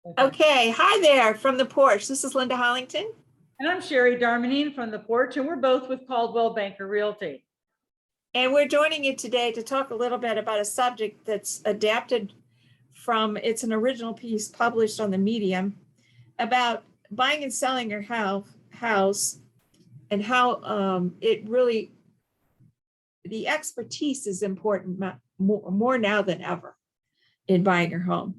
Okay. Okay, hi there from the porch. This is Linda Hollington. And I'm Sherry Darmanine from the porch, and we're both with Caldwell Banker Realty. And we're joining you today to talk a little bit about a subject that's adapted from, it's an original piece published on the Medium about buying and selling your house and how it really, the expertise is important more now than ever in buying your home.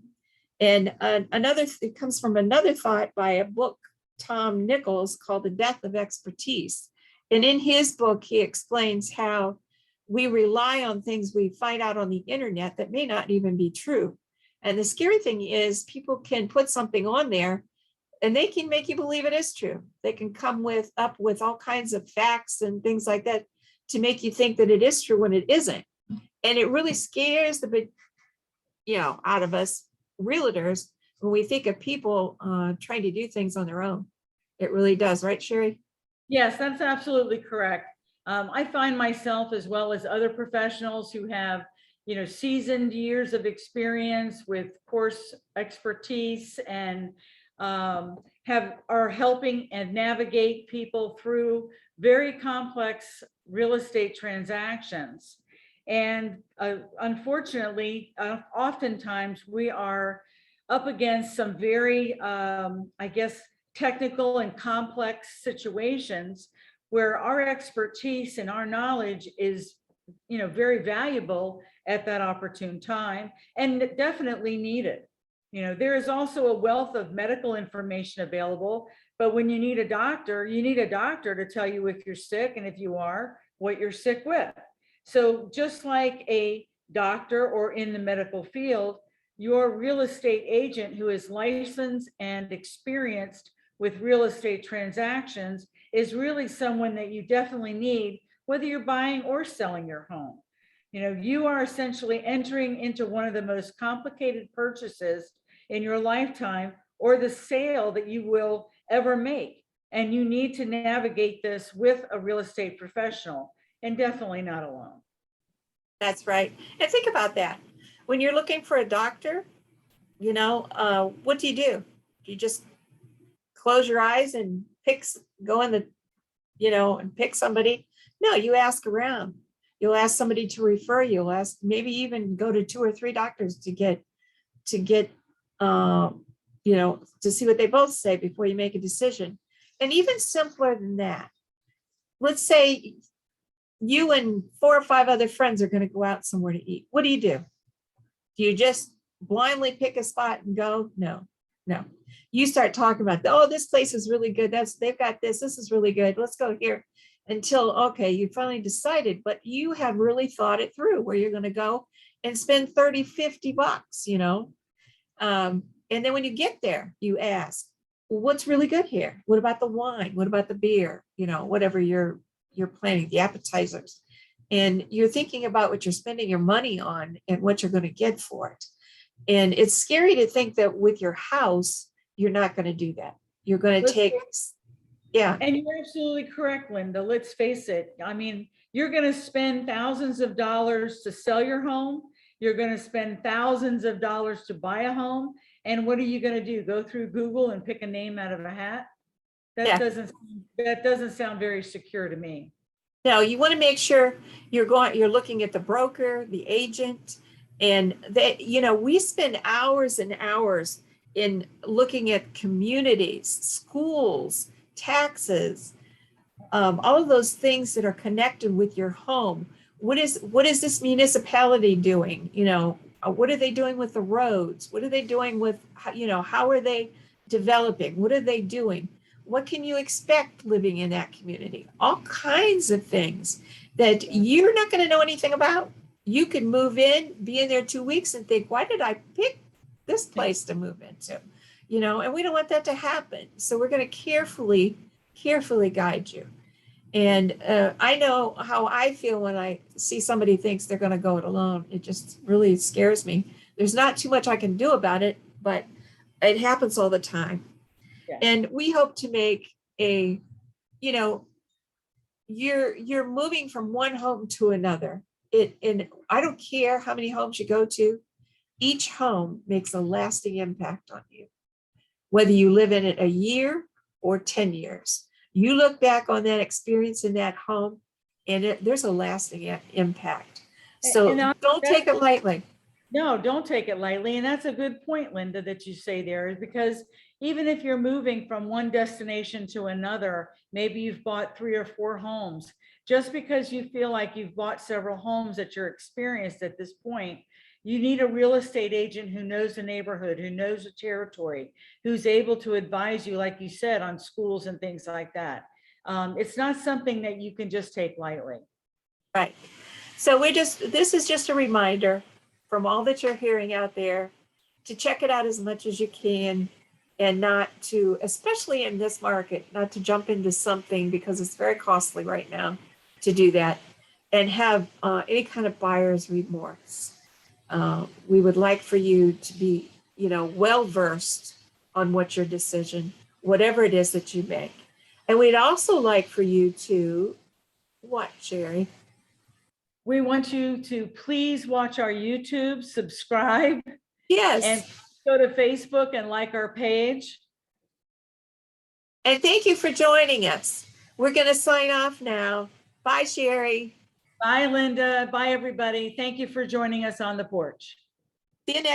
And it comes from another thought by a book, Tom Nichols, called The Death of Expertise. And in his book, he explains how we rely on things we find out on the internet that may not even be true. And the scary thing is people can put something on there and they can make you believe it is true. They can come up with all kinds of facts and things like that to make you think that it is true when it isn't. And it really scares the bit, out of us realtors when we think of people trying to do things on their own. It really does, right, Sherry? Yes, that's absolutely correct. I find myself, as well as other professionals who have, seasoned years of experience with course expertise and are helping and navigate people through very complex real estate transactions. And unfortunately, oftentimes we are up against some very, technical and complex situations where our expertise and our knowledge is, very valuable at that opportune time and definitely needed. There is also a wealth of medical information available, but when you need a doctor to tell you if you're sick, and if you are, what you're sick with. So just like a doctor or in the medical field, your real estate agent who is licensed and experienced with real estate transactions is really someone that you definitely need, whether you're buying or selling your home. You are essentially entering into one of the most complicated purchases in your lifetime, or the sale that you will ever make. And you need to navigate this with a real estate professional, and definitely not alone. That's right. And think about that. When you're looking for a doctor, what do? You just close your eyes and go in the, and pick somebody? No, you ask around. You'll ask somebody to refer you. You'll ask, maybe even go to 2 or 3 doctors to get, to see what they both say before you make a decision. And even simpler than that, let's say you and 4 or 5 other friends are going to go out somewhere to eat. What do? Do you just blindly pick a spot and go? No. You start talking about, oh, this place is really good. They've got this is really good. Let's go here, until, okay, you finally decided, but you have really thought it through where you're going to go and spend 30, 50 bucks, and then when you get there, you ask, well, what's really good here? What about the wine? What about the beer? Whatever you're planning, the appetizers. And you're thinking about what you're spending your money on and what you're going to get for it. And it's scary to think that with your house, you're not going to do that. You're going to take, yeah. And you're absolutely correct, Linda. Let's face it. I mean, you're going to spend thousands of dollars to sell your home. You're going to spend thousands of dollars to buy a home. And what are you going to do? Go through Google and pick a name out of a hat? That doesn't sound very secure to me. No, you want to make sure you're looking at the broker, the agent, and we spend hours and hours in looking at communities, schools, taxes, all of those things that are connected with your home. What is this municipality doing? What are they doing with the roads? What are they doing with, how are they developing? What are they doing? What can you expect living in that community? All kinds of things that you're not going to know anything about. You could move in, be in there 2 weeks and think, why did I pick this place to move into? And we don't want that to happen. So we're going to carefully guide you. And I know how I feel when I see somebody thinks they're going to go it alone. It just really scares me. There's not too much I can do about it, but it happens all the time. Yeah. And we hope to make you're moving from one home to another. And I don't care how many homes you go to. Each home makes a lasting impact on you. whether you live in it a year or 10 years. You look back on that experience in that home, and there's a lasting impact. So And don't take it lightly. No, don't take it lightly. And that's a good point, Linda, that you say there, because even if you're moving from one destination to another, maybe you've bought 3 or 4 homes. Just because you feel like you've bought several homes that you're experienced at this point, you need a real estate agent who knows the neighborhood, who knows the territory, who's able to advise you, like you said, on schools and things like that. It's not something that you can just take lightly. Right. So this is just a reminder from all that you're hearing out there to check it out as much as you can, and not to, especially in this market, not to jump into something because it's very costly right now to do that, and have any kind of buyer's remorse. We would like for you to be, well versed on what your decision, whatever it is that you make. And we'd also like for you to, what, Sherry? We want you to please watch our YouTube, subscribe, Yes. and go to Facebook and like our page. And thank you for joining us. We're going to sign off now. Bye, Sherry. Bye, Linda. Bye, everybody. Thank you for joining us on the porch. See you next